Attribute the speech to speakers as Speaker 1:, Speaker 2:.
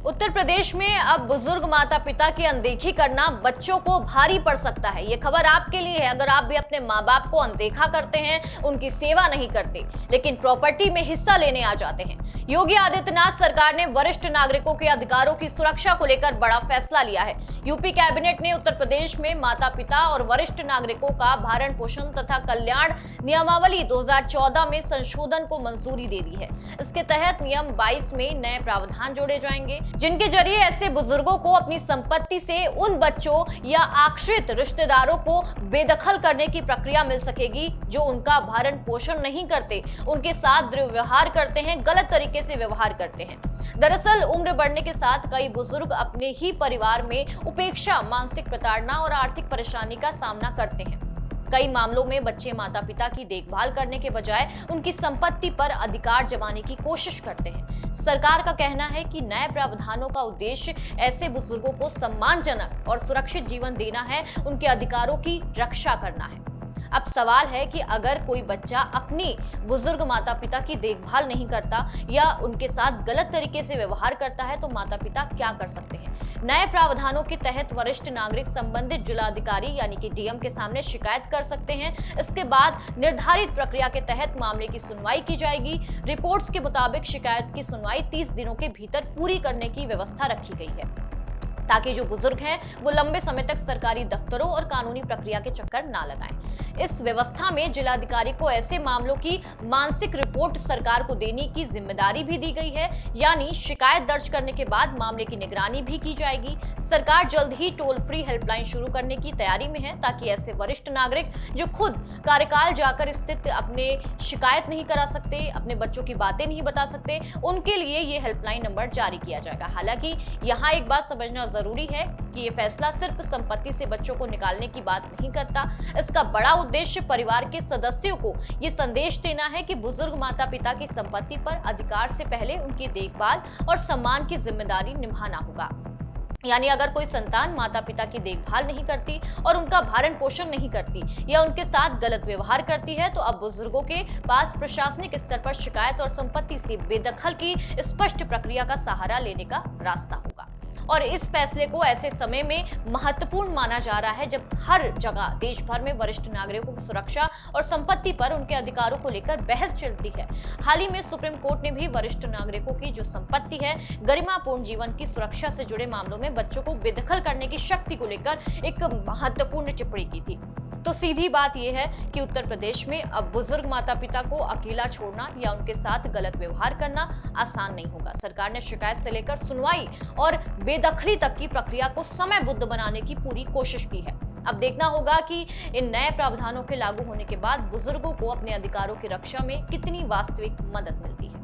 Speaker 1: उत्तर प्रदेश में अब बुजुर्ग माता पिता की अनदेखी करना बच्चों को भारी पड़ सकता है। ये खबर आपके लिए है अगर आप भी अपने माँ बाप को अनदेखा करते हैं, उनकी सेवा नहीं करते, लेकिन प्रॉपर्टी में हिस्सा लेने आ जाते हैं। योगी आदित्यनाथ सरकार ने वरिष्ठ नागरिकों के अधिकारों की सुरक्षा को लेकर बड़ा फैसला लिया है। यूपी कैबिनेट ने उत्तर प्रदेश में माता पिता और वरिष्ठ नागरिकों का भरण पोषण तथा कल्याण नियमावली 2014 में संशोधन को मंजूरी दे दी है। इसके तहत नियम 22 में नए प्रावधान जोड़े जाएंगे, जिनके जरिए ऐसे बुजुर्गों को अपनी संपत्ति से उन बच्चों या आश्रित रिश्तेदारों को बेदखल करने की प्रक्रिया मिल सकेगी जो उनका भरण पोषण नहीं करते, उनके साथ दुर्व्यवहार करते हैं, गलत तरीके से व्यवहार करते हैं। दरअसल उम्र बढ़ने के साथ कई बुजुर्ग अपने ही परिवार में उपेक्षा, मानसिक प्रताड़ना और आर्थिक परेशानी का सामना करते हैं। कई मामलों में बच्चे माता पिता की देखभाल करने के बजाय उनकी संपत्ति पर अधिकार जमाने की कोशिश करते हैं। सरकार का कहना है कि नए प्रावधानों का उद्देश्य ऐसे बुजुर्गों को सम्मानजनक और सुरक्षित जीवन देना है, उनके अधिकारों की रक्षा करना है। अब सवाल है कि अगर कोई बच्चा अपनी बुजुर्ग माता पिता की देखभाल नहीं करता या उनके साथ गलत तरीके से व्यवहार करता है तो माता पिता क्या कर सकते हैं। नए प्रावधानों के तहत वरिष्ठ नागरिक संबंधित जिलाधिकारी यानी कि डीएम के सामने शिकायत कर सकते हैं। इसके बाद निर्धारित प्रक्रिया के तहत मामले की सुनवाई की जाएगी। रिपोर्ट्स के मुताबिक शिकायत की सुनवाई 30 दिनों के भीतर पूरी करने की व्यवस्था रखी गई है, ताकि जो बुजुर्ग हैं वो लंबे समय तक सरकारी दफ्तरों और कानूनी प्रक्रिया के चक्कर ना लगाएं। इस व्यवस्था में जिलाधिकारी को ऐसे मामलों की मानसिक रिपोर्ट सरकार को देने की जिम्मेदारी भी दी गई है, यानी शिकायत दर्ज करने के बाद मामले की निगरानी भी की जाएगी। सरकार जल्द ही टोल फ्री हेल्पलाइन शुरू करने की तैयारी में है, ताकि ऐसे वरिष्ठ नागरिक जो खुद कार्यकाल जाकर स्थित अपने शिकायत नहीं करा सकते, अपने बच्चों की बातें नहीं बता सकते, उनके लिए ये हेल्पलाइन नंबर जारी किया जाएगा। हालांकि यहाँ एक बात समझना जरूरी है कि ये फैसला सिर्फ संपत्ति से बच्चों को निकालने की बात नहीं करता। इसका बड़ा उद्देश्य परिवार के सदस्यों को ये संदेश देना है कि बुजुर्ग माता पिता की संपत्ति पर अधिकार से पहले उनकी देखभाल और सम्मान की जिम्मेदारी निभाना होगा। यानी अगर कोई संतान माता पिता की देखभाल नहीं करती और उनका भरण पोषण नहीं करती या उनके साथ गलत व्यवहार करती है तो अब बुजुर्गों के पास प्रशासनिक स्तर पर शिकायत और संपत्ति से बेदखल की स्पष्ट प्रक्रिया का सहारा लेने का रास्ता होगा। और इस फैसले को ऐसे समय में महत्वपूर्ण माना जा रहा है जब हर जगह देश भर में वरिष्ठ नागरिकों की सुरक्षा और संपत्ति पर उनके अधिकारों को लेकर बहस चलती है। हाल ही में सुप्रीम कोर्ट ने भी वरिष्ठ नागरिकों की जो संपत्ति है, गरिमापूर्ण जीवन की सुरक्षा से जुड़े मामलों में बच्चों को बेदखल करने की शक्ति को लेकर एक महत्वपूर्ण टिप्पणी की थी। तो सीधी बात यह है कि उत्तर प्रदेश में अब बुजुर्ग माता पिता को अकेला छोड़ना या उनके साथ गलत व्यवहार करना आसान नहीं होगा। सरकार ने शिकायत से लेकर सुनवाई और बेदखली तक की प्रक्रिया को समयबद्ध बनाने की पूरी कोशिश की है। अब देखना होगा कि इन नए प्रावधानों के लागू होने के बाद बुजुर्गों को अपने अधिकारों की रक्षा में कितनी वास्तविक मदद मिलती है।